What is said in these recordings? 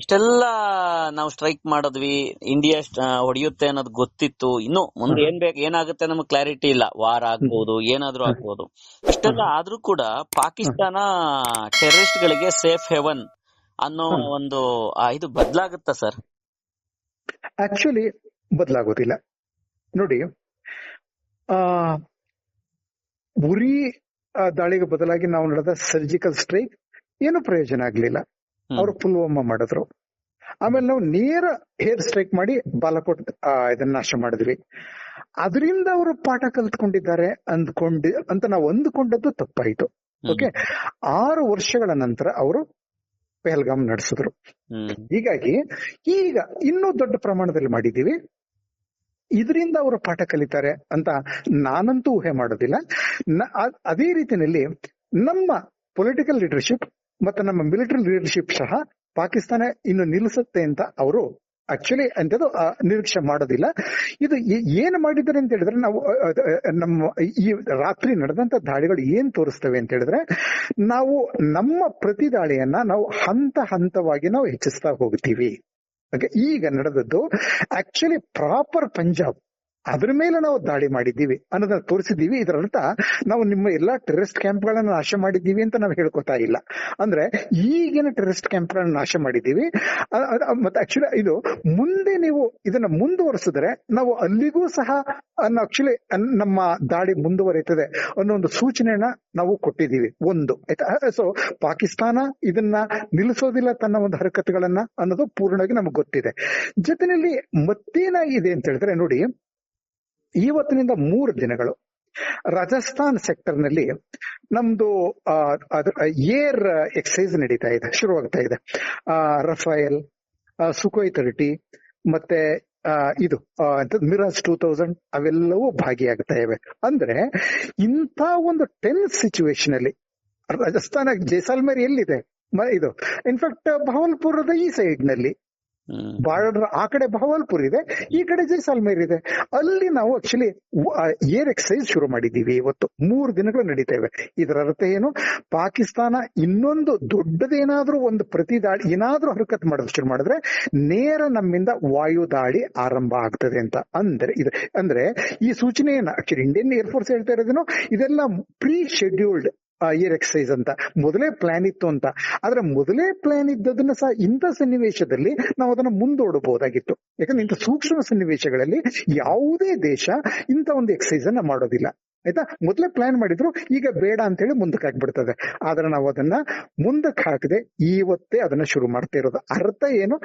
ಇಷ್ಟೆಲ್ಲ ನಾವು ಸ್ಟ್ರೈಕ್ ಮಾಡಿದ್ವಿ, ಇಂಡಿಯಾ ಹೊಡೆಯುತ್ತೆ ಅನ್ನೋದು ಗೊತ್ತಿತ್ತು. ಇನ್ನು ಮುಂದೆ ಏನಾಗುತ್ತೆ ನಮ್ಗೆ ಕ್ಲಾರಿಟಿ ಇಲ್ಲ, ವಾರ್ ಆಗ್ಬಹುದು, ಏನಾದ್ರೂ ಆಗ್ಬಹುದು. ಇಷ್ಟೆಲ್ಲ ಆದ್ರೂ ಕೂಡ ಪಾಕಿಸ್ತಾನ ಟೆರರಿಸ್ಟ್ ಗಳಿಗೆ ಸೇಫ್ ಹೆವನ್ ಅನ್ನೋ ಒಂದು ಇದು ಬದಲಾಗುತ್ತಾ ಸರ್? ಆಕ್ಚುಲಿ ಬದಲಾಗೋದಿಲ್ಲ. ನೋಡಿ, ಉರಿ ದಾಳಿಗೆ ಬದಲಾಗಿ ನಾವು ನಡೆದ ಸರ್ಜಿಕಲ್ ಸ್ಟ್ರೈಕ್ ಏನು ಪ್ರಯೋಜನ ಆಗ್ಲಿಲ್ಲ. ಅವರು ಪುಲ್ವಾಮಾ ಮಾಡಿದ್ರು. ಆಮೇಲೆ ನಾವು ನೇರ ಹೇರ್ ಸ್ಟ್ರೈಕ್ ಮಾಡಿ ಬಾಲಾಕೋಟ್ ಇದನ್ನ ನಾಶ ಮಾಡಿದ್ವಿ. ಅದರಿಂದ ಅವರು ಪಾಠ ಕಲ್ತ್ಕೊಂಡಿದ್ದಾರೆ ಅಂತ ನಾವು ಅಂದ್ಕೊಂಡದ್ದು ತಪ್ಪಾಯ್ತು. ಓಕೆ, 6 ವರ್ಷಗಳ ನಂತರ ಅವರು ಪೆಹಲ್ಗಾಮ್ ನಡೆಸಿದ್ರು. ಹೀಗಾಗಿ ಈಗ ಇನ್ನೂ ದೊಡ್ಡ ಪ್ರಮಾಣದಲ್ಲಿ ಮಾಡಿದೀವಿ. ಇದರಿಂದ ಅವರು ಪಾಠ ಕಲಿತಾರೆ ಅಂತ ನಾನಂತೂ ಊಹೆ ಮಾಡೋದಿಲ್ಲ. ಅದೇ ರೀತಿಯಲ್ಲಿ ನಮ್ಮ ಪೊಲಿಟಿಕಲ್ ಲೀಡರ್ಶಿಪ್ ಮತ್ತೆ ನಮ್ಮ ಮಿಲಿಟರಿ ಲೀಡರ್ಶಿಪ್ ಸಹ ಪಾಕಿಸ್ತಾನ ಇನ್ನು ನಿಲ್ಲಿಸುತ್ತೆ ಅಂತ ಅವರು ಆಕ್ಚುಲಿ ಅಂತದ್ದು ನಿರೀಕ್ಷೆ ಮಾಡೋದಿಲ್ಲ. ಇದು ಏನು ಮಾಡಿದ್ದಾರೆ ಅಂತ ಹೇಳಿದ್ರೆ, ನಾವು ನಮ್ಮ ಈ ರಾತ್ರಿ ನಡೆದಂತ ದಾಳಿಗಳು ಏನ್ ತೋರಿಸ್ತವೆ ಅಂತ ಹೇಳಿದ್ರೆ, ನಾವು ನಮ್ಮ ಪ್ರತಿ ದಾಳಿಯನ್ನ ನಾವು ಹಂತ ಹಂತವಾಗಿ ನಾವು ಹೆಚ್ಚಿಸ್ತಾ ಹೋಗ್ತೀವಿ. ಈಗ ನಡೆದದ್ದು ಆಕ್ಚುಲಿ ಪ್ರಾಪರ್ ಪಂಜಾಬ್, ಅದ್ರ ಮೇಲೆ ನಾವು ದಾಳಿ ಮಾಡಿದ್ದೀವಿ ಅನ್ನೋದನ್ನ ತೋರಿಸಿದ್ದೀವಿ. ಇದರರ್ಥ ನಾವು ನಿಮ್ಮ ಎಲ್ಲಾ ಟೆರರಿಸ್ಟ್ ಕ್ಯಾಂಪ್ ಗಳನ್ನ ನಾಶ ಮಾಡಿದ್ದೀವಿ ಅಂತ ನಾವು ಹೇಳ್ಕೊತಾ ಇಲ್ಲ. ಅಂದ್ರೆ ಈಗಿನ ಟೆರರಿಸ್ಟ್ ಕ್ಯಾಂಪ್ ಗಳನ್ನ ನಾಶ ಮಾಡಿದ್ದೀವಿ. ಮತ್ತೆ ಆಕ್ಚುಲಿ ಇದು ಮುಂದೆ ನೀವು ಇದನ್ನ ಮುಂದುವರಿಸಿದ್ರೆ ನಾವು ಅಲ್ಲಿಗೂ ಸಹ ಆಕ್ಚುಲಿ ನಮ್ಮ ದಾಳಿ ಮುಂದುವರಿಯುತ್ತದೆ ಅನ್ನೋ ಒಂದು ಸೂಚನೆಯನ್ನ ನಾವು ಕೊಟ್ಟಿದ್ದೀವಿ. ಒಂದು ಆಯ್ತಾ. ಸೊ ಪಾಕಿಸ್ತಾನ ಇದನ್ನ ನಿಲ್ಲಿಸೋದಿಲ್ಲ ತನ್ನ ಒಂದು ಹರಕತ್ತುಗಳನ್ನ ಅನ್ನೋದು ಪೂರ್ಣವಾಗಿ ನಮ್ಗೆ ಗೊತ್ತಿದೆ. ಜೊತೆಯಲ್ಲಿ ಮತ್ತೇನಾಗಿದೆ ಅಂತ ಹೇಳಿದ್ರೆ, ನೋಡಿ, ಇವತ್ತಿನಿಂದ 3 ದಿನಗಳು ರಾಜಸ್ಥಾನ್ ಸೆಕ್ಟರ್ ನಲ್ಲಿ ನಮ್ದು ಏರ್ ಎಕ್ಸೈಸ್ ನಡೀತಾ ಇದೆ, ಶುರುವಾಗ್ತಾ ಇದೆ. ರಫೇಲ್, ಸುಖೋಯ್ 30 ಮತ್ತೆ ಇದು ಮಿರಾಜ್ 2000 ಅವೆಲ್ಲವೂ ಭಾಗಿಯಾಗ್ತಾ ಇವೆ. ಅಂದ್ರೆ ಇಂಥ ಒಂದು ಟೆನ್ಸ್ ಸಿಚುವೇಶನ್ ಅಲ್ಲಿ ರಾಜಸ್ಥಾನ ಜೈಸಾಲ್ಮೇರ್ ಎಲ್ಲಿದೆ, ಇದು ಇನ್ಫ್ಯಾಕ್ಟ್ ಬಹವಲ್ಪುರದ ಈ ಸೈಡ್ ನಲ್ಲಿ ಬಾರ್ಡರ್ ಆ ಕಡೆ ಬಹವಲ್ಪುರ್ ಇದೆ, ಈ ಕಡೆ ಜೈಸಾಲ್ಮೇರ್ ಇದೆ. ಅಲ್ಲಿ ನಾವು ಆಕ್ಚುಲಿ ಏರ್ ಎಕ್ಸೈಸ್ ಶುರು ಮಾಡಿದ್ದೀವಿ. ಇವತ್ತು 3 ದಿನಗಳು ನಡೀತೇವೆ. ಇದರ ಅರ್ಥ ಏನು, ಪಾಕಿಸ್ತಾನ ಇನ್ನೊಂದು ದೊಡ್ಡದೇನಾದ್ರೂ ಒಂದು ಪ್ರತಿ ದಾಳಿ ಏನಾದ್ರೂ ಹರಕತ್ ಮಾಡೋದು ಶುರು ಮಾಡಿದ್ರೆ ನೇರ ನಮ್ಮಿಂದ ವಾಯು ದಾಳಿ ಆರಂಭ ಆಗ್ತದೆ ಅಂತ. ಅಂದ್ರೆ ಈ ಸೂಚನೆಯನ್ನ ಆಕ್ಚುಲಿ ಇಂಡಿಯನ್ ಏರ್ಫೋರ್ಸ್ ಹೇಳ್ತಾ ಇರೋದೇನು, ಇದೆಲ್ಲ ಪ್ರೀ ಶೆಡ್ಯೂಲ್ಡ್ ಏರ್ ಎಕ್ಸೈಸ್ ಅಂತ ಮೊದಲೇ ಪ್ಲಾನ್ ಇತ್ತು ಅಂತ. ಆದ್ರೆ ಮೊದಲೇ ಪ್ಲಾನ್ ಇದ್ದದನ್ನ ಸಹ ಇಂಥ ಸನ್ನಿವೇಶದಲ್ಲಿ ನಾವು ಅದನ್ನ ಮುಂದೂಡಬಹುದಾಗಿತ್ತು. ಯಾಕಂದ್ರೆ ಇಂಥ ಸೂಕ್ಷ್ಮ ಸನ್ನಿವೇಶಗಳಲ್ಲಿ ಯಾವುದೇ ದೇಶ ಇಂಥ ಒಂದು ಎಕ್ಸೈಸ್ ಅನ್ನ ಮಾಡೋದಿಲ್ಲ. ಆಯ್ತಾ, ಮೊದಲೇ ಪ್ಲಾನ್ ಮಾಡಿದ್ರು, ಈಗ ಬೇಡ ಅಂತ ಹೇಳಿ ಮುಂದಕ್ಕೆ ಹಾಕ್ಬಿಡ್ತದೆ. ಆದ್ರೆ ನಾವು ಅದನ್ನ ಮುಂದಕ್ಕೆ ಹಾಕದೆ ಇವತ್ತೇ ಅದನ್ನ ಶುರು ಮಾಡ್ತಾ ಇರೋದು. ಅರ್ಥ ಏನು,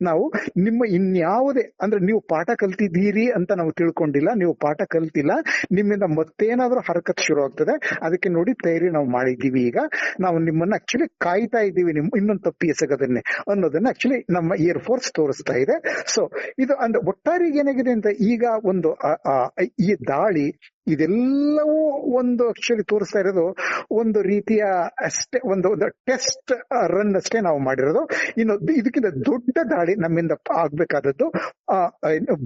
ನಾವು ನಿಮ್ಮ ಇನ್ಯಾವುದೇ ಅಂದ್ರೆ ನೀವು ಪಾಠ ಕಲ್ತಿದ್ದೀರಿ ಅಂತ ನಾವು ತಿಳ್ಕೊಂಡಿಲ್ಲ, ನೀವು ಪಾಠ ಕಲ್ತಿಲ್ಲ, ನಿಮ್ಮಿಂದ ಮತ್ತೇನಾದ್ರೂ ಹರಕತ್ ಶುರು ಆಗ್ತದೆ. ಅದಕ್ಕೆ ನೋಡಿ ತಯಾರಿ ನಾವು ಮಾಡಿದ್ದೀವಿ. ಈಗ ನಾವು ನಿಮ್ಮನ್ನ ಆಕ್ಚುಲಿ ಕಾಯ್ತಾ ಇದ್ದೀವಿ, ನಿಮ್ ಇನ್ನೊಂದು ತಪ್ಪಿ ಎಸಗದನ್ನೇ ಅನ್ನೋದನ್ನ ಆಕ್ಚುಲಿ ನಮ್ಮ ಏರ್ ಫೋರ್ಸ್ ತೋರಿಸ್ತಾ ಇದೆ. ಸೊ ಇದು ಅಂದ್ರೆ ಒಟ್ಟಾರಿಗೆ ಏನಾಗಿದೆ ಅಂತ, ಈಗ ಒಂದು ಈ ದಾಳಿ ಇದೆಲ್ಲವೂ ಒಂದು ಆಕ್ಚುಲಿ ತೋರಿಸ್ತಾ ಇರೋದು ಒಂದು ರೀತಿಯ ಅಷ್ಟೇ ಒಂದು ಟೆಸ್ಟ್ ರನ್ ಅಷ್ಟೇ ನಾವು ಮಾಡಿರೋದು. ಇನ್ನು ಇದಕ್ಕಿಂತ ದೊಡ್ಡ ದಾಳಿ ನಮ್ಮಿಂದ ಆಗ್ಬೇಕಾದದ್ದು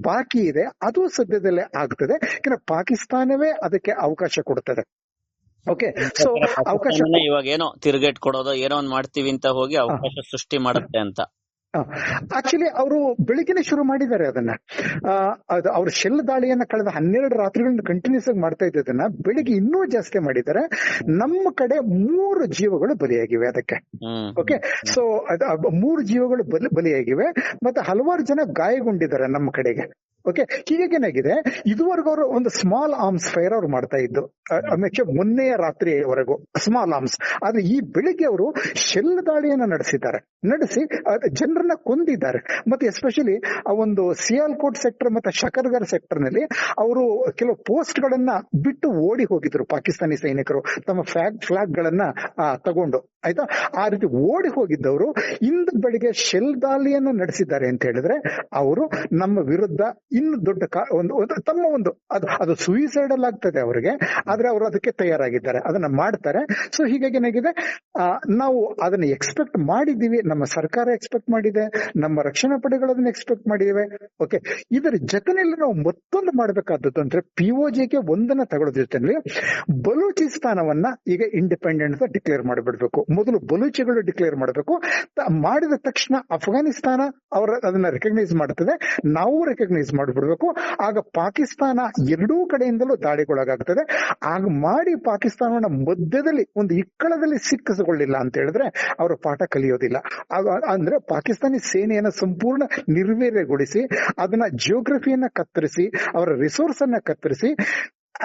ಬಾಕಿ ಇದೆ. ಅದು ಸದ್ಯದಲ್ಲೇ ಆಗ್ತದೆ. ಯಾಕಂದ್ರೆ ಪಾಕಿಸ್ತಾನವೇ ಅದಕ್ಕೆ ಅವಕಾಶ ಕೊಡ್ತದೆ. ಓಕೆ, ಸೊ ಅವಕಾಶ ಇವಾಗ ಏನೋ ತಿರುಗೇಟ್ ಕೊಡೋದು ಏನೋ ಒಂದ್ ಮಾಡ್ತೀವಿ ಅಂತ ಹೋಗಿ ಅವಕಾಶ ಸೃಷ್ಟಿ ಮಾಡುತ್ತೆ ಅಂತ. ಆಕ್ಚುಲಿ ಅವರು ಬೆಳಿಗ್ಗೆನೆ ಶುರು ಮಾಡಿದ್ದಾರೆ ಅದನ್ನ. ಅವ್ರ ಶೆಲ್ ದಾಳಿಯನ್ನ ಕಳೆದ 12 ರಾತ್ರಿಗಳಿಂದ ಕಂಟಿನ್ಯೂಸ್ ಆಗಿ ಮಾಡ್ತಾ ಇದ್ದದನ್ನ ಬೆಳಿಗ್ಗೆ ಇನ್ನೂ ಜಾಸ್ತಿ ಮಾಡಿದ್ದಾರೆ. ನಮ್ಮ ಕಡೆ 3 ಜೀವಗಳು ಬಲಿಯಾಗಿವೆ ಅದಕ್ಕೆ. ಓಕೆ, ಸೊ 3 ಜೀವಗಳು ಬಲಿಯಾಗಿವೆ, ಮತ್ತೆ ಹಲವಾರು ಜನ ಗಾಯಗೊಂಡಿದ್ದಾರೆ ನಮ್ಮ ಕಡೆಗೆ. ಓಕೆ, ಹೀಗೇನಾಗಿದೆ, ಇದುವರೆಗೂ ಅವರು ಒಂದು ಸ್ಮಾಲ್ ಆರ್ಮ್ಸ್ ಫೈರ್ ಅವ್ರು ಮಾಡ್ತಾ ಇದ್ದು ಮೊನ್ನೆಯ ರಾತ್ರಿವರೆಗೂ ಸ್ಮಾಲ್ ಆರ್ಮ್ಸ್. ಆದ್ರೆ ಈ ಬೆಳಿಗ್ಗೆ ಅವರು ಶೆಲ್ ದಾಳಿಯನ್ನ ನಡೆಸಿ ಜನರನ್ನ ಕೊಂದಿದ್ದಾರೆ. ಮತ್ತೆ ಎಸ್ಪೆಷಲಿ ಆ ಒಂದು ಸಿಯಾಲ್ಕೋಟ್ ಸೆಕ್ಟರ್ ಮತ್ತೆ ಶಕರ್ಗರ್ ಸೆಕ್ಟರ್ ನಲ್ಲಿ ಅವರು ಕೆಲವು ಪೋಸ್ಟ್ ಗಳನ್ನ ಬಿಟ್ಟು ಓಡಿ ಹೋಗಿದ್ರು ಪಾಕಿಸ್ತಾನಿ ಸೈನಿಕರು ತಮ್ಮ ಫ್ಲಾಗ್ ಗಳನ್ನ ತಗೊಂಡು. ಆಯ್ತಾ, ಆ ರೀತಿ ಓಡಿ ಹೋಗಿದ್ದವರು ಇಂದು ಬೆಳಿಗ್ಗೆ ಶೆಲ್ ದಾಳಿಯನ್ನು ನಡೆಸಿದ್ದಾರೆ ಅಂತ ಹೇಳಿದ್ರೆ ಅವರು ನಮ್ಮ ವಿರುದ್ಧ ಇನ್ನು ದೊಡ್ಡ ತಮ್ಮ ಒಂದು ಅದು ಸುಯಿಸೈಡಲ್ ಆಗ್ತದೆ ಅವರಿಗೆ, ಆದ್ರೆ ಅವರು ಅದಕ್ಕೆ ತಯಾರಾಗಿದ್ದಾರೆ, ಅದನ್ನ ಮಾಡ್ತಾರೆ. ಸೊ ಹೀಗಾಗಿ ಏನಾಗಿದೆ, ನಾವು ಅದನ್ನ ಎಕ್ಸ್ಪೆಕ್ಟ್ ಮಾಡಿದೀವಿ, ನಮ್ಮ ಸರ್ಕಾರ ಎಕ್ಸ್ಪೆಕ್ಟ್ ಮಾಡಿದೆ, ನಮ್ಮ ರಕ್ಷಣಾ ಪಡೆಗಳು ಅದನ್ನ ಎಕ್ಸ್ಪೆಕ್ಟ್ ಮಾಡಿವೆ. ಓಕೆ, ಇದರ ಜೊತೆಯಲ್ಲಿ ನಾವು ಮತ್ತೊಂದು ಮಾಡಬೇಕಾದದ್ದು ಅಂದ್ರೆ POJಗೆ ಒಂದನ್ನ ತಗೊಳ್ಳೋದ್ರ ಜೊತೆಯಲ್ಲಿ ಬಲೂಚಿಸ್ತಾನವನ್ನ ಈಗ ಇಂಡಿಪೆಂಡೆಂಟ್ ಡಿಕ್ಲೇರ್ ಮಾಡಿಬಿಡ್ಬೇಕು. ಮೊದಲು ಬಲೂಚಿಗಳು ಡಿಕ್ಲೇರ್ ಮಾಡಬೇಕು. ಮಾಡಿದ ತಕ್ಷಣ ಅಫ್ಘಾನಿಸ್ತಾನ ಅದನ್ನ ರೆಕಗ್ನೈಸ್ ಮಾಡ್ತದೆ, ನಾವು ರೆಕಗ್ನೈಸ್ ಮಾಡಿಬಿಡ್ಬೇಕು. ಆಗ ಪಾಕಿಸ್ತಾನ ಎರಡೂ ಕಡೆಯಿಂದಲೂ ದಾಳಿಗೊಳಗಾಗ್ತದೆ. ಆಗ ಮಾಡಿ ಪಾಕಿಸ್ತಾನವನ್ನ ಮಧ್ಯದಲ್ಲಿ ಒಂದು ಇಕ್ಕಳದಲ್ಲಿ ಸಿಕ್ಕಿಸಿಕೊಳ್ಳಿಲ್ಲ ಅಂತ ಹೇಳಿದ್ರೆ ಅವರು ಪಾಠ ಕಲಿಯೋದಿಲ್ಲ. ಅಂದ್ರೆ ಪಾಕಿಸ್ತಾನಿ ಸೇನೆಯನ್ನ ಸಂಪೂರ್ಣ ನಿರ್ವೀರ್ಯಗೊಳಿಸಿ, ಅದನ್ನ ಜಿಯೋಗ್ರಫಿಯನ್ನ ಕತ್ತರಿಸಿ, ಅವರ ರಿಸೋರ್ಸ್ ಅನ್ನ ಕತ್ತರಿಸಿ,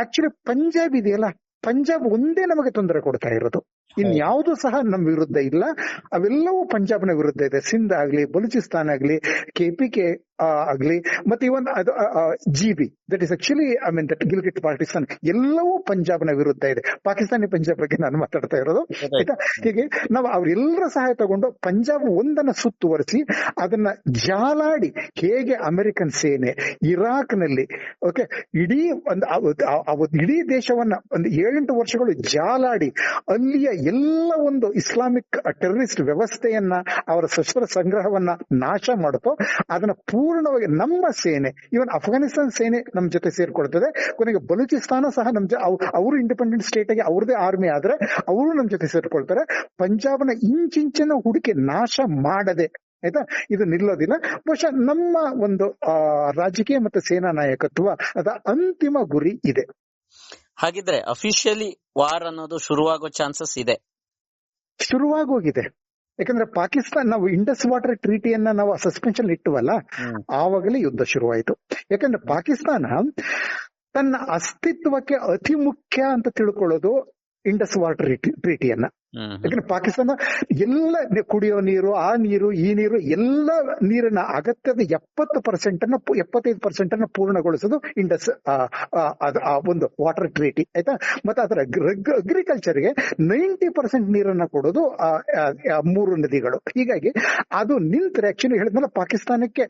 ಆಕ್ಚುಲಿ ಪಂಜಾಬ್ ಇದೆಯಲ್ಲ, ಪಂಜಾಬ್ ಒಂದೇ ನಮಗೆ ತೊಂದರೆ ಕೊಡ್ತಾ ಇರೋದು, ಇನ್ಯಾವುದು ಸಹ ನಮ್ಮ ವಿರುದ್ಧ ಇಲ್ಲ. ಅವೆಲ್ಲವೂ ಪಂಜಾಬ್ನ ವಿರುದ್ಧ ಇದೆ. ಸಿಂಧ್ ಆಗ್ಲಿ, ಬಲೂಚಿಸ್ತಾನ್ ಆಗ್ಲಿ, KPK ಆಗ್ಲಿ, ಮತ್ತೆ even GB, that is actually that Gilgit Baltistan, ಎಲ್ಲವೂ ಪಂಜಾಬ್ನ ವಿರುದ್ಧ ಇದೆ. ಪಾಕಿಸ್ತಾನಿ ಪಂಜಾಬ್ ಬಗ್ಗೆ ನಾನು ಮಾತಾಡ್ತಾ ಇರೋದು. ಆಯ್ತಾ? ಹೀಗೆ ನಾವು ಅವರೆಲ್ಲರ ಸಹಾಯ ತಗೊಂಡು ಪಂಜಾಬ್ ಒಂದನ್ನ ಸುತ್ತುವರಿಸಿ ಅದನ್ನ ಜಾಲಾಡಿ, ಹೇಗೆ ಅಮೆರಿಕನ್ ಸೇನೆ ಇರಾಕ್ ನಲ್ಲಿ ಓಕೆ ಇಡೀ ದೇಶವನ್ನ ಒಂದು 7-8 ವರ್ಷಗಳು ಜಾಲಾಡಿ ಅಲ್ಲಿಯ ಎಲ್ಲ ಒಂದು ಇಸ್ಲಾಮಿಕ್ ಟೆರರಿಸ್ಟ್ ವ್ಯವಸ್ಥೆಯನ್ನ, ಅವರ ಶಸ್ತ್ರ ಸಂಗ್ರಹವನ್ನ ನಾಶ ಮಾಡುತ್ತೋ, ಅದನ್ನ ಪೂರ್ಣವಾಗಿ ನಮ್ಮ ಸೇನೆ, ಇವನ್ ಅಫ್ಘಾನಿಸ್ತಾನ ಸೇನೆ ನಮ್ ಜೊತೆ ಸೇರ್ಕೊಳ್ತದೆ. ಕೊನೆಗೆ ಬಲೂಚಿಸ್ತಾನ ಸಹ ಅವರು ಇಂಡಿಪೆಂಡೆಂಟ್ ಸ್ಟೇಟ್ ಆಗಿ ಅವ್ರದೇ ಆರ್ಮಿ ಆದ್ರೆ ಅವರು ನಮ್ ಜೊತೆ ಸೇರ್ಕೊಳ್ತಾರೆ. ಪಂಜಾಬ್ನ ಇಂಚಿಂಚಿನ ಹುಡುಕಿ ನಾಶ ಮಾಡದೆ, ಆಯ್ತಾ, ಇದು ನಿಲ್ಲೋದಿಲ್ಲ. ಬಹುಶಃ ನಮ್ಮ ಒಂದು ರಾಜಕೀಯ ಮತ್ತು ಸೇನಾ ನಾಯಕತ್ವ ಅದ ಅಂತಿಮ ಗುರಿ ಇದೆ. ಹಾಗಿದ್ರೆ ಅಫಿಷಿಯಲಿ ವಾರ್ ಅನ್ನೋದು ಶುರುವಾಗೋ ಚಾನ್ಸಸ್ ಇದೆ? ಶುರುವಾಗೋಗಿದೆ. ಯಾಕಂದ್ರೆ ಪಾಕಿಸ್ತಾನ, ನಾವು ಇಂಡಸ್ ವಾಟರ್ ಟ್ರೀಟಿಯನ್ನ ನಾವು ಸಸ್ಪೆನ್ಷನ್ ಇಟ್ಟುವಲ್ಲ, ಆವಾಗಲೇ ಯುದ್ಧ ಶುರುವಾಯಿತು. ಯಾಕಂದ್ರೆ ಪಾಕಿಸ್ತಾನ ತನ್ನ ಅಸ್ತಿತ್ವಕ್ಕೆ ಅತಿ ಮುಖ್ಯ ಅಂತ ತಿಳ್ಕೊಳ್ಳೋದು ಇಂಡಸ್ ವಾಟರ್ ಟ್ರೀಟಿಯನ್ನ. ಯಾಕಂದ್ರೆ ಪಾಕಿಸ್ತಾನ ಎಲ್ಲ ಕುಡಿಯೋ ನೀರು, ಆ ನೀರು, ಈ ನೀರು, ಎಲ್ಲ ನೀರಿನ ಅಗತ್ಯದ 75% ಅನ್ನ ಪೂರ್ಣಗೊಳಿಸೋದು ಇಂಡಸ್ ಒಂದು ವಾಟರ್ ಟ್ರೀಟಿ. ಆಯ್ತಾ? ಮತ್ತೆ ಅದರ ಅಗ್ರಿಕಲ್ಚರ್ಗೆ 90% ನೀರನ್ನ ಕೊಡೋದು 3 ನದಿಗಳು. ಹೀಗಾಗಿ ಅದು ನಿಂತ್ರೆ ಆಕ್ಚುಲಿ ಹೇಳಿದ್ಮೇಲೆ ಪಾಕಿಸ್ತಾನಕ್ಕೆ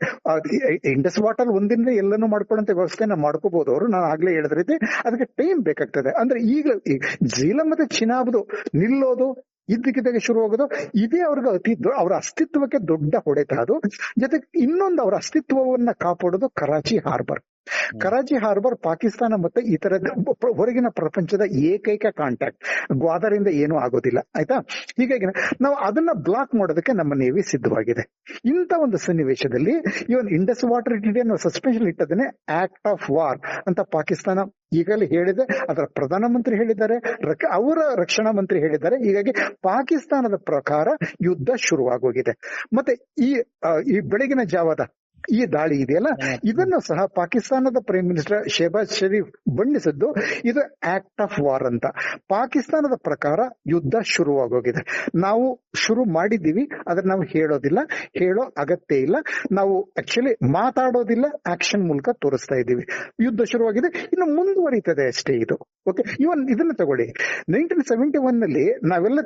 ಇಂಡಸ್ ವಾಟರ್ ಒಂದಿನ ಎಲ್ಲನೂ ಮಾಡ್ಕೊಳ್ಳುವಂತ ವ್ಯವಸ್ಥೆನ ಮಾಡ್ಕೋಬಹುದು ಅವರು. ನಾನು ಆಗ್ಲೇ ಹೇಳಿದ ರೀತಿ ಅದಕ್ಕೆ ಟೈಮ್ ಬೇಕಾಗ್ತದೆ. ಅಂದ್ರೆ ಈಗ ಜೀಲಂ ಮತ್ತೆ ಚಿನಾಬ್ದು ನಿಲ್ಲೋದು, ಇದ್ದಕ್ಕಿದ್ದಾಗ ಶುರು ಹೋಗೋದು, ಇದೇ ಅವ್ರಿಗೆ ಅವರ ಅಸ್ತಿತ್ವಕ್ಕೆ ದೊಡ್ಡ ಹೊಡೆತ. ಅದು ಜೊತೆಗೆ ಇನ್ನೊಂದು ಅವರ ಅಸ್ತಿತ್ವವನ್ನ ಕಾಪಾಡೋದು ಕರಾಚಿ ಹಾರ್ಬರ್. ಕರಾಚಿ ಹಾರ್ಬರ್ ಪಾಕಿಸ್ತಾನ ಮತ್ತೆ ಇತರ ಹೊರಗಿನ ಪ್ರಪಂಚದ ಏಕೈಕ ಕಾಂಟ್ಯಾಕ್ಟ್. ಗ್ವಾದರಿಂದ ಏನೂ ಆಗೋದಿಲ್ಲ. ಆಯ್ತಾ? ಹೀಗಾಗಿ ನಾವು ಅದನ್ನ ಬ್ಲಾಕ್ ಮಾಡೋದಕ್ಕೆ ನಮ್ಮ ನೇವಿ ಸಿದ್ಧವಾಗಿದೆ. ಇಂಥ ಒಂದು ಸನ್ನಿವೇಶದಲ್ಲಿ ಇವನ್ ಇಂಡಸ್ ವಾಟರ್ ಟ್ರೀಟಿಯನ್ನು ಸಸ್ಪೆನ್ಷನ್ ಇಟ್ಟದನ್ನೇ ಆಕ್ಟ್ ಆಫ್ ವಾರ್ ಅಂತ ಪಾಕಿಸ್ತಾನ ಈಗಲೇ ಹೇಳಿದೆ. ಅದರ ಪ್ರಧಾನಮಂತ್ರಿ ಹೇಳಿದ್ದಾರೆ, ಅವರ ರಕ್ಷಣಾ ಮಂತ್ರಿ ಹೇಳಿದ್ದಾರೆ. ಹೀಗಾಗಿ ಪಾಕಿಸ್ತಾನದ ಪ್ರಕಾರ ಯುದ್ಧ ಶುರುವಾಗೋಗಿದೆ. ಮತ್ತೆ ಈ ಬೆಳಗಿನ ಜಾವದ ಈ ದಾಳಿ ಇದೆಯಲ್ಲ, ಇದನ್ನು ಸಹ ಪಾಕಿಸ್ತಾನದ ಪ್ರೈಮ್ ಮಿನಿಸ್ಟರ್ ಶೆಹಬಾಜ್ ಶರೀಫ್ ಬಣ್ಣಿಸಿದ್ದು ಇದು ಆಕ್ಟ್ ಆಫ್ ವಾರ್ ಅಂತ. ಪಾಕಿಸ್ತಾನದ ಪ್ರಕಾರ ಯುದ್ಧ ಶುರುವಾಗೋಗಿದೆ. ನಾವು ಶುರು ಮಾಡಿದ್ದೀವಿ, ಆದ್ರೆ ನಾವು ಹೇಳೋದಿಲ್ಲ, ಹೇಳೋ ಅಗತ್ಯ ಇಲ್ಲ. ನಾವು ಆಕ್ಚುಲಿ ಮಾತಾಡೋದಿಲ್ಲ, ಆಕ್ಷನ್ ಮೂಲಕ ತೋರಿಸ್ತಾ ಇದ್ದೀವಿ. ಯುದ್ಧ ಶುರುವಾಗಿದೆ, ಇನ್ನು ಮುಂದುವರಿತದೆ ಅಷ್ಟೇ ಇದು. ಓಕೆ, ಇವನ್ ಇದನ್ನ ತಗೊಳ್ಳಿ. 1971 ನಲ್ಲಿ ನಾವೆಲ್ಲ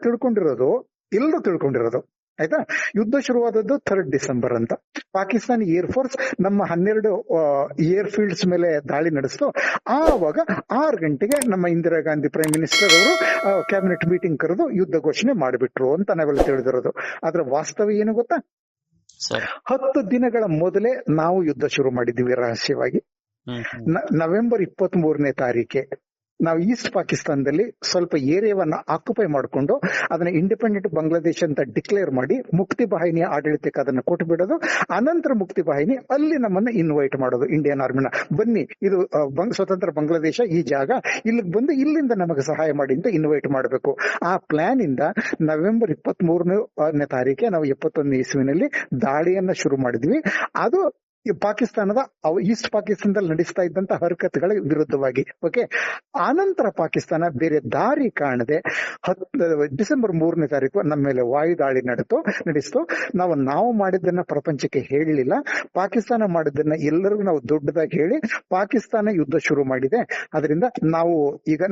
ಎಲ್ಲರೂ ತಿಳ್ಕೊಂಡಿರೋದು ಆಯ್ತಾ, ಯುದ್ಧ ಶುರುವಾದದ್ದು 3 ಡಿಸೆಂಬರ್ ಅಂತ. ಪಾಕಿಸ್ತಾನಿ ಏರ್ ಫೋರ್ಸ್ ನಮ್ಮ 12 ಏರ್ ಫೀಲ್ಡ್ಸ್ ಮೇಲೆ ದಾಳಿ ನಡೆಸ್ತು. ಆವಾಗ 6 ಗಂಟೆಗೆ ನಮ್ಮ ಇಂದಿರಾ ಗಾಂಧಿ ಪ್ರೈಮ್ ಮಿನಿಸ್ಟರ್ ಅವರು ಕ್ಯಾಬಿನೆಟ್ ಮೀಟಿಂಗ್ ಕರೆದು ಯುದ್ಧ ಘೋಷಣೆ ಮಾಡಿಬಿಟ್ರು ಅಂತ ನಾವೆಲ್ಲ ತಿಳಿದಿರೋದು. ಆದ್ರೆ ವಾಸ್ತವ ಏನು ಗೊತ್ತಾ? 10 ದಿನಗಳ ಮೊದಲೇ ನಾವು ಯುದ್ಧ ಶುರು ಮಾಡಿದ್ದೀವಿ ರಹಸ್ಯವಾಗಿ. ನವೆಂಬರ್ 23ನೇ ತಾರೀಕೆ ನಾವು ಈಸ್ಟ್ ಪಾಕಿಸ್ತಾನದಲ್ಲಿ ಸ್ವಲ್ಪ ಏರಿಯಾವನ್ನ ಆಕ್ಯುಪೈ ಮಾಡಿಕೊಂಡು ಅದನ್ನ ಇಂಡಿಪೆಂಡೆಂಟ್ ಬಾಂಗ್ಲಾದೇಶ ಅಂತ ಡಿಕ್ಲೇರ್ ಮಾಡಿ ಮುಕ್ತಿ ಬಾಹಿನಿಯ ಆಡಳಿತಕ್ಕೆ ಅದನ್ನ ಕೊಟ್ಟು ಬಿಡೋದು. ಅನಂತರ ಮುಕ್ತಿ ಬಾಹಿನಿ ಅಲ್ಲಿ ನಮ್ಮನ್ನ ಇನ್ವೈಟ್ ಮಾಡೋದು, ಇಂಡಿಯನ್ ಆರ್ಮಿನ, ಬನ್ನಿ ಇದು ಸ್ವತಂತ್ರ ಬಾಂಗ್ಲಾದೇಶ, ಈ ಜಾಗ, ಇಲ್ಲಿಗೆ ಬಂದು ಇಲ್ಲಿಂದ ನಮಗೆ ಸಹಾಯ ಮಾಡಿ ಅಂತ ಇನ್ವೈಟ್ ಮಾಡಬೇಕು. ಆ ಪ್ಲಾನ್ ಇಂದ ನವೆಂಬರ್ 23ನೇ ತಾರೀಕೆ ನಾವು 71ನೇ ಇಸ್ವಿನಲ್ಲಿ ದಾಳಿಯನ್ನ ಶುರು ಮಾಡಿದ್ವಿ. ಅದು ಪಾಕಿಸ್ತಾನದ ಈಸ್ಟ್ ಪಾಕಿಸ್ತಾನದಲ್ಲಿ ನಡೆಸ್ತಾ ಇದ್ದಂತ ಹರಕತ್ಗಳ ವಿರುದ್ಧವಾಗಿ. ಓಕೆ, ಆನಂತರ ಪಾಕಿಸ್ತಾನ ಬೇರೆ ದಾರಿ ಕಾಣದೆ ಡಿಸೆಂಬರ್ 3ನೇ ತಾರೀಕು ನಮ್ಮ ಮೇಲೆ ವಾಯು ದಾಳಿ ನಡೆಸ್ತು. ನಾವು ಮಾಡಿದ್ದನ್ನ ಪ್ರಪಂಚಕ್ಕೆ ಹೇಳಲಿಲ್ಲ. ಪಾಕಿಸ್ತಾನ ಮಾಡಿದ್ದನ್ನ ಎಲ್ಲರಿಗೂ ನಾವು ದೊಡ್ಡದಾಗಿ ಹೇಳಿ ಪಾಕಿಸ್ತಾನ ಯುದ್ಧ ಶುರು ಮಾಡಿದೆ, ಅದರಿಂದ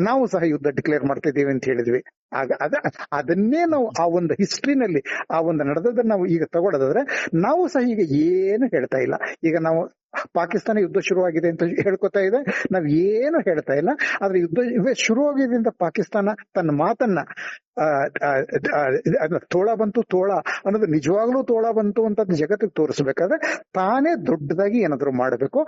ನಾವು ಸಹ ಯುದ್ಧ ಡಿಕ್ಲೇರ್ ಮಾಡ್ತಾ ಇದ್ದೀವಿ ಅಂತ ಹೇಳಿದ್ವಿ. ಆಗ ಅದನ್ನೇ ನಾವು ಆ ಒಂದು ಹಿಸ್ಟ್ರಿನಲ್ಲಿ ಆ ಒಂದು ನಡೆದದನ್ನ ನಾವು ಈಗ ತಗೊಳ್ಳೋದಾದ್ರೆ ನಾವು ಸಹ ಈಗ ಏನು ಹೇಳ್ತಾ ಇಲ್ಲ. ಈಗ ನಾವು ಪಾಕಿಸ್ತಾನ ಯುದ್ಧ ಶುರುವಾಗಿದೆ ಅಂತ ಹೇಳ್ಕೊತಾ ಇದೆ, ನಾವ್ ಏನು ಹೇಳ್ತಾ ಇಲ್ಲ. ಆದ್ರೆ ಯುದ್ಧ ಶುರುವಾಗಿದ್ದರಿಂದ ಪಾಕಿಸ್ತಾನ ತನ್ನ ಮಾತನ್ನ ತೋಳ ಬಂತು ತೋಳ ಅನ್ನೋದು ನಿಜವಾಗ್ಲೂ ತೋಳ ಬಂತು ಅಂತ ಜಗತ್ತಿಗೆ ತೋರಿಸ್ಬೇಕಾದ್ರೆ ತಾನೇ ದೊಡ್ಡದಾಗಿ ಏನಾದ್ರು ಮಾಡಬೇಕು.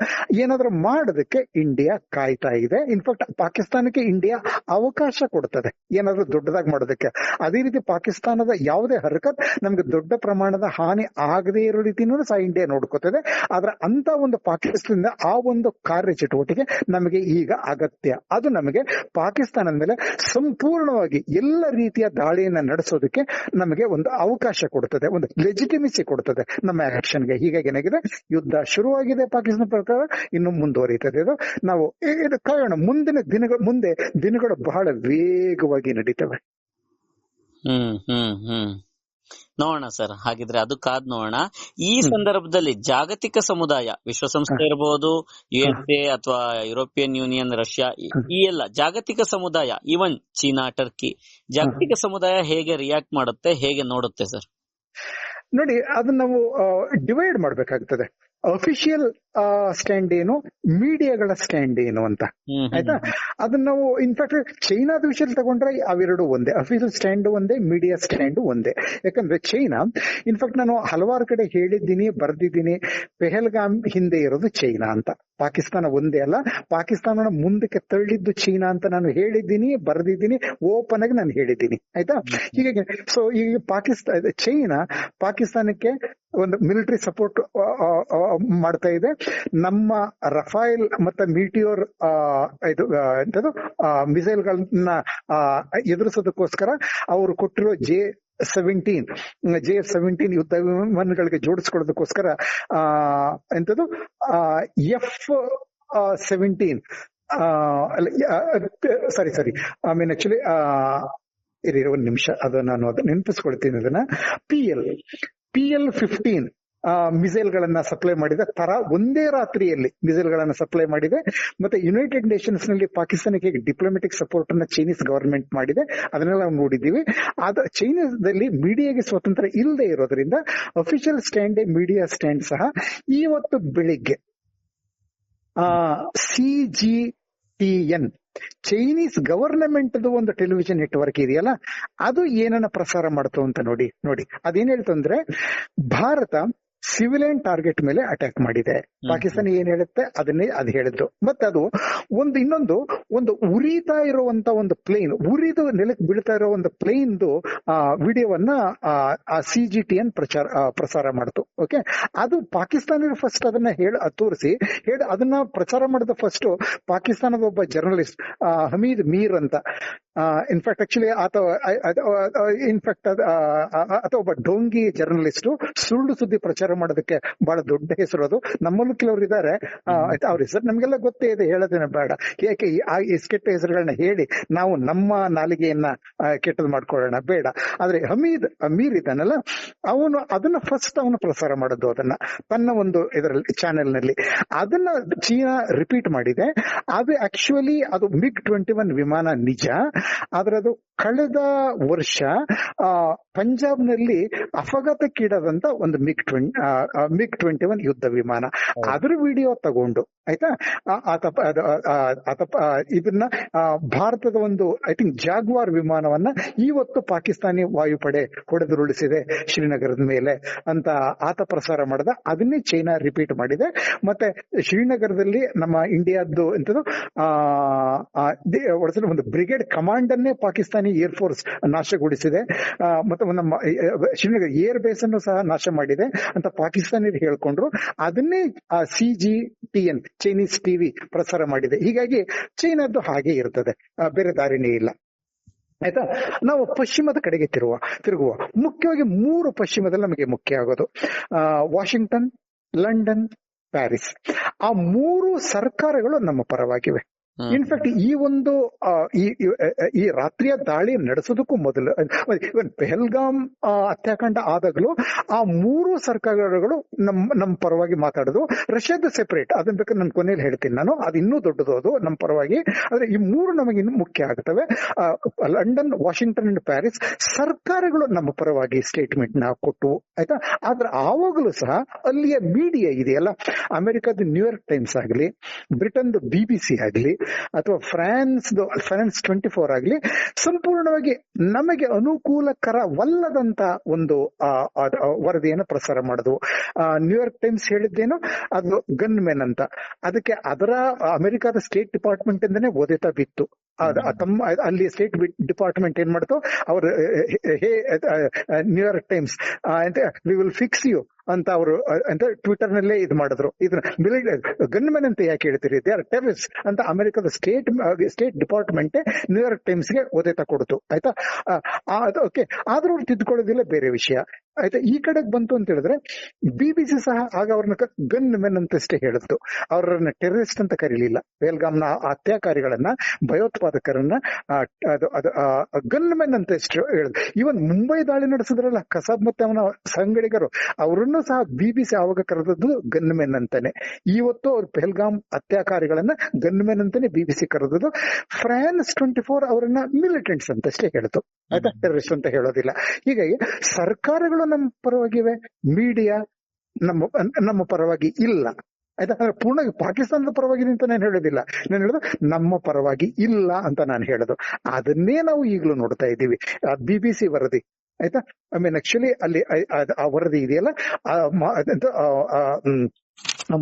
ಏನಾದ್ರು ಮಾಡೋದಕ್ಕೆ ಇಂಡಿಯಾ ಕಾಯ್ತಾ ಇದೆ. ಇನ್ಫ್ಯಾಕ್ಟ್ ಪಾಕಿಸ್ತಾನಕ್ಕೆ ಇಂಡಿಯಾ ಅವಕಾಶ ಕೊಡ್ತದೆ ಏನಾದ್ರು ದೊಡ್ಡದಾಗಿ ಮಾಡೋದಕ್ಕೆ. ಅದೇ ರೀತಿ ಪಾಕಿಸ್ತಾನದ ಯಾವುದೇ ಹರಕತ್ ನಮ್ಗೆ ದೊಡ್ಡ ಪ್ರಮಾಣದ ಹಾನಿ ಆಗದೇ ಇರೋ ರೀತಿನೂ ಸಹ ಇಂಡಿಯಾ ನೋಡ್ಕೋತದೆ. ಆದ್ರೆ ಅಂತ ಒಂದು ಪಾಕಿಸ್ತಾನದ ಆ ಒಂದು ಕಾರ್ಯಚಟುವಟಿಕೆ ನಮಗೆ ಈಗ ಅಗತ್ಯ. ಅದು ನಮಗೆ ಪಾಕಿಸ್ತಾನದ ಮೇಲೆ ಸಂಪೂರ್ಣವಾಗಿ ಎಲ್ಲ ರೀತಿಯ ದಾಳಿಯನ್ನ ನಡೆಸೋದಕ್ಕೆ ನಮಗೆ ಒಂದು ಅವಕಾಶ ಕೊಡ್ತದೆ, ಒಂದು ಲೆಜಿಟಿಮಿಸಿ ಕೊಡ್ತದೆ ನಮ್ಮ ಆಕ್ಷನ್ಗೆ. ಹೀಗಾಗಿ ಏನಾಗಿದೆ, ಯುದ್ಧ ಶುರುವಾಗಿದೆ ಪಾಕಿಸ್ತಾನ ಪ್ರಕಾರ, ಇನ್ನು ಮುಂದುವರಿಯುತ್ತದೆ. ಇದು ನಾವು ಇದು ಕಾಯೋಣ. ಮುಂದೆ ದಿನಗಳು ಬಹಳ ವೇಗವಾಗಿ ನಡೀತವೆ. ನೋಡೋಣ ಸರ್. ಹಾಗಿದ್ರೆ ಅದು ಕಾದ್ ನೋಡೋಣ. ಈ ಸಂದರ್ಭದಲ್ಲಿ ಜಾಗತಿಕ ಸಮುದಾಯ, ವಿಶ್ವಸಂಸ್ಥೆ ಇರಬಹುದು, USA ಅಥವಾ ಯುರೋಪಿಯನ್ ಯೂನಿಯನ್, ರಷ್ಯಾ, ಈ ಎಲ್ಲ ಜಾಗತಿಕ ಸಮುದಾಯ, ಈವನ್ ಚೀನಾ, ಟರ್ಕಿ, ಜಾಗತಿಕ ಸಮುದಾಯ ಹೇಗೆ ರಿಯಾಕ್ಟ್ ಮಾಡುತ್ತೆ, ಹೇಗೆ ನೋಡುತ್ತೆ ಸರ್? ನೋಡಿ, ಅದನ್ನ ನಾವು ಡಿವೈಡ್ ಮಾಡ್ಬೇಕಾಗ್ತದೆ. ಅಫಿಷಿಯಲ್ ಸ್ಟ್ಯಾಂಡ್ ಏನು, ಮೀಡಿಯಾಗಳ ಸ್ಟ್ಯಾಂಡ್ ಏನು ಅಂತ. ಆಯ್ತಾ? ಅದನ್ನ ನಾವು ಇನ್ಫ್ಯಾಕ್ಟ್ ಚೈನಾದ ವಿಷಯದಲ್ಲಿ ತಗೊಂಡ್ರೆ ಅವೆರಡು ಒಂದೇ. ಅಫಿಷಿಯಲ್ ಸ್ಟ್ಯಾಂಡ್ ಒಂದೇ, ಮೀಡಿಯಾ ಸ್ಟ್ಯಾಂಡ್ ಒಂದೇ. ಯಾಕಂದ್ರೆ ಚೈನಾ, ಇನ್ಫ್ಯಾಕ್ಟ್ ನಾನು ಹಲವಾರು ಕಡೆ ಹೇಳಿದ್ದೀನಿ, ಬರ್ದಿದ್ದೀನಿ, ಪೆಹಲ್ಗಾಮ್ ಹಿಂದೆ ಇರೋದು ಚೈನಾ ಅಂತ. ಪಾಕಿಸ್ತಾನ ಒಂದೇ ಅಲ್ಲ, ಪಾಕಿಸ್ತಾನ ಮುಂದಕ್ಕೆ ತಳ್ಳಿದ್ದು ಚೀನಾ ಅಂತ ನಾನು ಹೇಳಿದ್ದೀನಿ, ಬರ್ದಿದ್ದೀನಿ, ಓಪನ್ ಆಗಿ ನಾನು ಹೇಳಿದ್ದೀನಿ. ಆಯ್ತಾ? ಹೀಗಾಗಿ ಸೊ ಈಗ ಚೈನಾ ಪಾಕಿಸ್ತಾನಕ್ಕೆ ಒಂದು ಮಿಲಿಟರಿ ಸಪೋರ್ಟ್ ಮಾಡ್ತಾ ಇದೆ. ನಮ್ಮ ರಫೈಲ್ ಮತ್ತೆ ಮೀಟಿಯೋರ್ ಇದು ಎಂತದು ಮಿಸೈಲ್ ಗಳನ್ನ ಎದುರಿಸೋದಕ್ಕೋಸ್ಕರ ಅವರು ಕೊಟ್ಟಿರೋ J-17 ಯುದ್ಧ ವಿಮಾನಗಳಿಗೆ ಜೋಡಿಸ್ಕೊಳ್ಳೋದಕ್ಕೋಸ್ಕರ ಎಂತದು F-17 ಸರಿ ಐ ಮೀನ್ ಆಕ್ಚುಲಿ ಒಂದು ನಿಮಿಷ, ಅದು ನಾನು ನೆನಪಿಸ್ಕೊಳ್ತೀನಿ. ಅದನ್ನ PL-15 ಮಿಸೈಲ್ ಗಳನ್ನ ಸಪ್ಲೈ ಮಾಡಿದೆ. ಒಂದೇ ರಾತ್ರಿಯಲ್ಲಿ ಮಿಸೈಲ್ ಗಳನ್ನ ಸಪ್ಲೈ ಮಾಡಿದೆ. ಮತ್ತೆ ಯುನೈಟೆಡ್ ನೇಷನ್ಸ್ ನಲ್ಲಿ ಪಾಕಿಸ್ತಾನಕ್ಕೆ ಡಿಪ್ಲೊಮ್ಯಾಟಿಕ್ ಸಪೋರ್ಟ್ ಅನ್ನ ಚೈನೀಸ್ ಗವರ್ಮೆಂಟ್ ಮಾಡಿದೆ. ಅದನ್ನೆಲ್ಲ ನಾವು ನೋಡಿದ್ದೀವಿ. ಚೈನಾದಲ್ಲಿ ಮೀಡಿಯಾಗೆ ಸ್ವಾತಂತ್ರ್ಯ ಇಲ್ಲದೆ ಇರೋದ್ರಿಂದ ಅಫಿಷಿಯಲ್ ಸ್ಟ್ಯಾಂಡ್, ಮೀಡಿಯಾ ಸ್ಟ್ಯಾಂಡ್ ಸಹ ಇವತ್ತು ಬೆಳಿಗ್ಗೆ CGTN ಚೈನೀಸ್ ಗವರ್ನಮೆಂಟ್ ಒಂದು ಟೆಲಿವಿಷನ್ ನೆಟ್ವರ್ಕ್ ಇದೆಯಲ್ಲ, ಅದು ಏನನ್ನ ಪ್ರಸಾರ ಮಾಡ್ತು ಅಂತ ನೋಡಿ. ಅದೇನ್ ಹೇಳ್ತಂದ್ರೆ, ಭಾರತ ಸಿವಿಲಿಯನ್ ಟಾರ್ಗೆಟ್ ಮೇಲೆ ಅಟ್ಯಾಕ್ ಮಾಡಿದೆ. ಪಾಕಿಸ್ತಾನ ಏನ್ ಹೇಳುತ್ತೆ ಅದನ್ನೇ ಅದು ಹೇಳಿದ್ರು. ಮತ್ತೆ ಅದು ಒಂದು ಉರಿತಾ ಇರುವಂತ ಒಂದು ಪ್ಲೇನ್, ಉರಿದು ನೆಲಕ್ಕೆ ಬೀಳ್ತಾ ಇರೋ ಒಂದು ಪ್ಲೇನ್ ವಿಡಿಯೋವನ್ನ CGTN ಪ್ರಸಾರ ಮಾಡ್ತು. ಓಕೆ, ಅದು ಪಾಕಿಸ್ತಾನ ಫಸ್ಟ್ ಅದನ್ನ ತೋರಿಸಿ ಅದನ್ನ ಪ್ರಚಾರ ಮಾಡಿದ ಫಸ್ಟ್ ಪಾಕಿಸ್ತಾನದ ಒಬ್ಬ ಜರ್ನಲಿಸ್ಟ್ ಹಮೀದ್ ಮೀರ್ ಅಂತ. ಇನ್ಫ್ಯಾಕ್ಟ್ ಆಕ್ಚುಲಿ ಆತ ಒಬ್ಬ ಡೋಂಗಿ ಜರ್ನಲಿಸ್ಟ್, ಸುಳ್ಳು ಸುದ್ದಿ ಪ್ರಚಾರ ಮಾಡೋದಕ್ಕೆ ಬಹಳ ದೊಡ್ಡ ಹೆಸರು ಅದು. ನಮ್ಮಲ್ಲೂ ಕೆಲವರು ಇದ್ದಾರೆ, ಅವ್ರ ಹೆಸರು ನಮ್ಗೆಲ್ಲ ಗೊತ್ತೇ ಇದೆ, ಹೇಳೋದೇನೆ ಬೇಡ. ಯಾಕೆ ಕೆಟ್ಟ ಹೆಸರುಗಳನ್ನ ಹೇಳಿ ನಾವು ನಮ್ಮ ನಾಲಿಗೆಯನ್ನ ಕೆಟ್ಟದ್ ಮಾಡ್ಕೊಳ್ಳೋಣ, ಬೇಡ. ಆದ್ರೆ ಅಮೀರ್ ಇದ್ದಾನಲ್ಲ, ಅದನ್ನ ಫಸ್ಟ್ ಅವನು ಪ್ರಸಾರ ಮಾಡೋದು, ಅದನ್ನ ತನ್ನ ಒಂದು ಇದರಲ್ಲಿ ಚಾನೆಲ್ ನಲ್ಲಿ. ಅದನ್ನ ಚೀನಾ ರಿಪೀಟ್ ಮಾಡಿದೆ. ಅದು ಆಕ್ಚುಲಿ ಅದು MiG-21 ವಿಮಾನ ನಿಜ. ಆದ್ರೆ ಅದು ಕಳೆದ ವರ್ಷ ಪಂಜಾಬ್ ನಲ್ಲಿ ಅಪಘಾತಕ್ಕೀಡಾದಂತ ಒಂದು MiG-21 ಯುದ್ಧ ವಿಮಾನ. ಅದ್ರ ವಿಡಿಯೋ ತಗೊಂಡು, ಆಯ್ತಾ, ಇದನ್ನ ಭಾರತದ ಒಂದು ಐ ಥಿಂಕ್ ಜಾಗ್ವಾರ್ ವಿಮಾನವನ್ನ ಇವತ್ತು ಪಾಕಿಸ್ತಾನಿ ವಾಯುಪಡೆ ಹೊಡೆದುರುಳಿಸಿದೆ ಶ್ರೀನಗರದ ಮೇಲೆ ಅಂತ ಆತ ಪ್ರಸಾರ ಮಾಡಿದ. ಅದನ್ನೇ ಚೈನಾ ರಿಪೀಟ್ ಮಾಡಿದೆ. ಮತ್ತೆ ಶ್ರೀನಗರದಲ್ಲಿ ನಮ್ಮ ಇಂಡಿಯಾದ್ದು ಎಂತದ್ದು ಒಂದು ಬ್ರಿಗೇಡ್ ಕಮಾಂಡ್ ಅನ್ನೇ ಪಾಕಿಸ್ತಾನಿ ಏರ್ಫೋರ್ಸ್ ನಾಶಗೊಳಿಸಿದೆ. ಮತ್ತೆ ನಮ್ಮ ಶ್ರೀನಗರ ಏರ್ ಬೇಸ್ ಅನ್ನು ಸಹ ನಾಶ ಮಾಡಿದೆ ಅಂತ ಪಾಕಿಸ್ತಾನಿಯರು ಹೇಳ್ಕೊಂಡ್ರು. ಅದನ್ನೇ CGTN ಚೈನೀಸ್ ಟಿವಿ ಪ್ರಸಾರ ಮಾಡಿದೆ. ಹೀಗಾಗಿ ಚೈನಾದ್ದು ಹಾಗೆ ಇರ್ತದೆ, ಬೇರೆ ದಾರಿನೇ ಇಲ್ಲ. ಆಯ್ತಾ? ನಾವು ಪಶ್ಚಿಮದ ಕಡೆಗೆ ತಿರುಗುವ ಮುಖ್ಯವಾಗಿ 3 ಪಶ್ಚಿಮದಲ್ಲಿ ನಮಗೆ ಮುಖ್ಯ ಆಗೋದು ವಾಷಿಂಗ್ಟನ್, ಲಂಡನ್, ಪ್ಯಾರಿಸ್. ಆ 3 ಸರ್ಕಾರಗಳು ನಮ್ಮ ಪರವಾಗಿವೆ. ಇನ್ಫ್ಯಾಕ್ಟ್ ಈ ಒಂದು ಈ ರಾತ್ರಿಯ ದಾಳಿ ನಡೆಸೋದಕ್ಕೂ ಮೊದಲು ಪೆಹಲ್ಗಾಮ್ ಹತ್ಯಾಕಾಂಡ ಆದಾಗಲೂ ಆ 3 ಸರ್ಕಾರಗಳು ನಮ್ಮ ಪರವಾಗಿ ಮಾತಾಡೋದು. ರಷ್ಯಾದ ಸೆಪರೇಟ್, ಅದನ್ನ ಬೇಕಾದ್ರೆ ನಾನು ಕೊನೆಯಲ್ಲಿ ಹೇಳ್ತೀನಿ ನಾನು, ಅದು ಇನ್ನೂ ದೊಡ್ಡದು, ಅದು ನಮ್ಮ ಪರವಾಗಿ. ಆದ್ರೆ ಈ 3 ನಮಗೆ ಇನ್ನು ಮುಖ್ಯ ಆಗ್ತವೆ. ಲಂಡನ್, ವಾಷಿಂಗ್ಟನ್ ಅಂಡ್ ಪ್ಯಾರಿಸ್ ಸರ್ಕಾರಗಳು ನಮ್ಮ ಪರವಾಗಿ ಸ್ಟೇಟ್ಮೆಂಟ್ ನ ಕೊಟ್ಟು, ಆಯ್ತಾ. ಆದ್ರೆ ಆವಾಗಲೂ ಸಹ ಅಲ್ಲಿಯ ಮೀಡಿಯಾ ಇದೆಯಲ್ಲ, ಅಮೆರಿಕದ ನ್ಯೂಯಾರ್ಕ್ ಟೈಮ್ಸ್ ಆಗಲಿ, ಬ್ರಿಟನ್ BBC ಆಗಲಿ, ಅಥವಾ ಫ್ರಾನ್ಸ್ 24 ಆಗಲಿ, ಸಂಪೂರ್ಣವಾಗಿ ನಮಗೆ ಅನುಕೂಲಕರವಲ್ಲದಂತ ಒಂದು ವರದಿಯನ್ನು ಪ್ರಸಾರ ಮಾಡೋದು. ನ್ಯೂಯಾರ್ಕ್ ಟೈಮ್ಸ್ ಹೇಳಿದ್ದೇನು, ಅದು ಗನ್ ಮೆನ್ ಅಂತ. ಅದಕ್ಕೆ ಅದರ ಅಮೆರಿಕದ ಸ್ಟೇಟ್ ಡಿಪಾರ್ಟ್ಮೆಂಟ್ ಇಂದನೇ ಓದಿತಾ ಬಿತ್ತು. ತಮ್ಮ ಅಲ್ಲಿ ಸ್ಟೇಟ್ ಡಿಪಾರ್ಟ್ಮೆಂಟ್ ಏನ್ ಮಾಡ್ತು, ಅವರು New York Times we will fix you ಅಂತ ಅವರು ಅಂತ ಟ್ವಿಟರ್ ನಲ್ಲೇ ಇದು ಮಾಡಿದ್ರು. ಇದನ್ನ ಗನ್ ಮೆನ್ ಅಂತ ಯಾಕೆ ಹೇಳ್ತೀರಿ, ದೇ ಆರ್ ಟೆರರಿಸ್ಟ್ ಅಂತ ಅಮೆರಿಕದ ಸ್ಟೇಟ್ ಡಿಪಾರ್ಟ್ಮೆಂಟ್ ನ್ಯೂಯಾರ್ಕ್ ಟೈಮ್ಸ್ ಗೆ ಓದೈತಾ ಕೊಡ್ತು, ಆಯ್ತಾ. ಓಕೆ, ಆದ್ರೂ ಅವ್ರು ತಿದ್ಕೊಳ್ಳೋದಿಲ್ಲ, ಬೇರೆ ವಿಷಯ, ಆಯ್ತಾ. ಈ ಕಡೆಗೆ ಬಂತು ಅಂತ ಹೇಳಿದ್ರೆ BBC ಸಹ ಆಗ ಅವ್ರನ್ನ ಗನ್ ಮೆನ್ ಅಂತಷ್ಟೇ ಹೇಳಿತ್ತು, ಅವ್ರನ್ನ ಟೆರರಿಸ್ಟ್ ಅಂತ ಕರೀಲಿಲ್ಲ. ಪೆಹಲ್ಗಾಮ್ನ ಹತ್ಯಾಕಾರಿಗಳನ್ನ, ಭಯೋತ್ಪಾದಕರನ್ನ ಗನ್ ಮೆನ್ ಅಂತ ಎಷ್ಟು ಹೇಳಿದ್ರು. ಇವನ್ ಮುಂಬೈ ದಾಳಿ ನಡೆಸಿದ್ರಲ್ಲ ಕಸಾಬ್ ಮತ್ತೆ ಅವನ ಸಂಗಡಿಗರು, ಅವರನ್ನು ಸಹ BBC ಆವಾಗ ಕರೆದದ್ದು ಗನ್ ಮೆನ್ ಅಂತಾನೆ. ಇವತ್ತು ಅವ್ರು ಪೆಹಲ್ಗಾಮ್ ಹತ್ಯಾಕಾರಿಗಳನ್ನ ಗನ್ ಮೆನ್ ಅಂತಾನೆ BBC ಕರೆದದ್ದು. ಫ್ರಾನ್ಸ್ 24 ಅವರನ್ನ ಮಿಲಿಟೆಂಟ್ಸ್ ಅಂತಷ್ಟೇ ಹೇಳ್ತು, ಆಯ್ತಾ, ಟೆರರಿಸ್ಟ್ ಅಂತ ಹೇಳೋದಿಲ್ಲ. ಹೀಗಾಗಿ ಸರ್ಕಾರಗಳು ನಮ್ಮ ಪರವಾಗಿವೆ, ಮೀಡಿಯಾ ನಮ್ಮ ಪರವಾಗಿ ಇಲ್ಲ, ಆಯ್ತಾ. ಪೂರ್ಣ ಪಾಕಿಸ್ತಾನದ ಪರವಾಗಿ ಅಂತ ನಾನು ಹೇಳೋದಿಲ್ಲ, ನಾನು ಹೇಳೋದು ನಮ್ಮ ಪರವಾಗಿ ಇಲ್ಲ ಅಂತ ನಾನು ಹೇಳೋದು. ಅದನ್ನೇ ನಾವು ಈಗಲೂ ನೋಡ್ತಾ ಇದ್ದೀವಿ. BBC ವರದಿ, ಆಯ್ತಾ. ಐ ಮೀನ್ ಆಕ್ಚುಲಿ ಅಲ್ಲಿ ಆ ವರದಿ ಇದೆಯಲ್ಲ,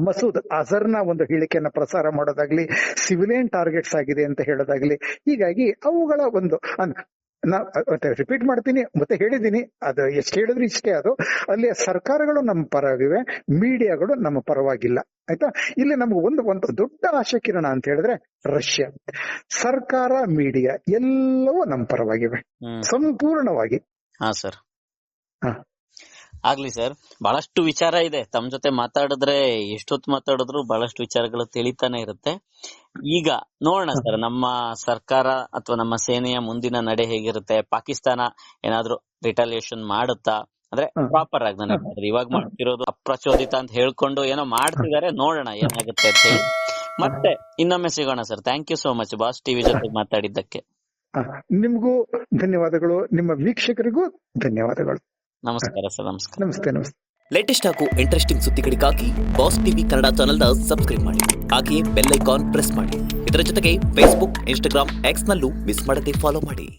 ಮಸೂದ್ ಅಜರ್ನ ಒಂದು ಹೇಳಿಕೆಯನ್ನ ಪ್ರಸಾರ ಮಾಡೋದಾಗ್ಲಿ, ಸಿವಿಲಿಯನ್ ಟಾರ್ಗೆಟ್ಸ್ ಆಗಿದೆ ಅಂತ ಹೇಳೋದಾಗ್ಲಿ, ಹೀಗಾಗಿ ಅವುಗಳ ಒಂದು ರಿಪೀಟ್ ಮಾಡ್ತೀನಿ, ಮತ್ತೆ ಹೇಳಿದೀನಿ, ಅದು ಎಷ್ಟು ಹೇಳಿದ್ರು ಇಷ್ಟೇ. ಅದು ಅಲ್ಲಿ ಸರ್ಕಾರಗಳು ನಮ್ಮ ಪರವಾಗಿವೆ, ಮೀಡಿಯಾಗಳು ನಮ್ಮ ಪರವಾಗಿಲ್ಲ, ಆಯ್ತಾ. ಇಲ್ಲಿ ನಮ್ಗೆ ಒಂದು ದೊಡ್ಡ ಆಶಾಕಿರಣ ಅಂತ ಹೇಳಿದ್ರೆ ರಷ್ಯಾ ಸರ್ಕಾರ, ಮೀಡಿಯಾ ಎಲ್ಲವೂ ನಮ್ಮ ಪರವಾಗಿವೆ ಸಂಪೂರ್ಣವಾಗಿ. ಹಾ ಸರ್, ಆಗ್ಲಿ ಸರ್. ಬಹಳಷ್ಟು ವಿಚಾರ ಇದೆ ತಮ್ಮ ಜೊತೆ ಮಾತಾಡಿದ್ರೆ, ಎಷ್ಟೊತ್ತು ಮಾತಾಡಿದ್ರು ಬಹಳಷ್ಟು ವಿಚಾರಗಳು ತಿಳಿತಾನೆ ಇರುತ್ತೆ. ಈಗ ನೋಡೋಣ ಸರ್, ನಮ್ಮ ಸರ್ಕಾರ ಅಥವಾ ನಮ್ಮ ಸೇನೆಯ ಮುಂದಿನ ನಡೆ ಹೇಗಿರುತ್ತೆ. ಪಾಕಿಸ್ತಾನ ಏನಾದ್ರೂ ರಿಟಾಲಿಯೇಷನ್ ಮಾಡುತ್ತಾ, ಅಂದ್ರೆ ಪ್ರಾಪರ್ ಆಗಿ ನನಗೆ ಇವಾಗ ಮಾಡ್ತಿರೋದು ಅಪ್ರಚೋದಿತ ಅಂತ ಹೇಳ್ಕೊಂಡು ಏನೋ ಮಾಡ್ತಿದ್ದಾರೆ, ನೋಡೋಣ ಏನಾಗುತ್ತೆ ಅಂತ ಹೇಳಿ. ಮತ್ತೆ ಇನ್ನೊಮ್ಮೆ ಸಿಗೋಣ sir. Thank you so much boss TV ಜೊತೆ ಮಾತಾಡಿದ್ದಕ್ಕೆ. ನಿಮ್ಗೂ ಧನ್ಯವಾದಗಳು, ನಿಮ್ಮ ವೀಕ್ಷಕರಿಗೂ ಧನ್ಯವಾದಗಳು. ನಮಸ್ಕಾರ ಸರ್. ನಮಸ್ಕಾರ. ನಮಸ್ತೆ. ಲೇಟೆಸ್ಟ್ ಹಾಗೂ ಇಂಟ್ರೆಸ್ಟಿಂಗ್ ಸುದ್ದಿಗಳಿಗಾಗಿ ಬಾಸ್ ಟಿವಿ ಕನ್ನಡ ಚಾನೆಲ್ನ ಸಬ್ಸ್ಕ್ರೈಬ್ ಮಾಡಿ, ಹಾಗೆಯೇ ಬೆಲ್ ಐಕಾನ್ ಪ್ರೆಸ್ ಮಾಡಿ. ಇದರ ಜೊತೆಗೆ ಫೇಸ್ಬುಕ್, ಇನ್ಸ್ಟಾಗ್ರಾಮ್, ಎಕ್ಸ್ ನಲ್ಲೂ ಮಿಸ್ ಮಾಡದೆ ಫಾಲೋ ಮಾಡಿ.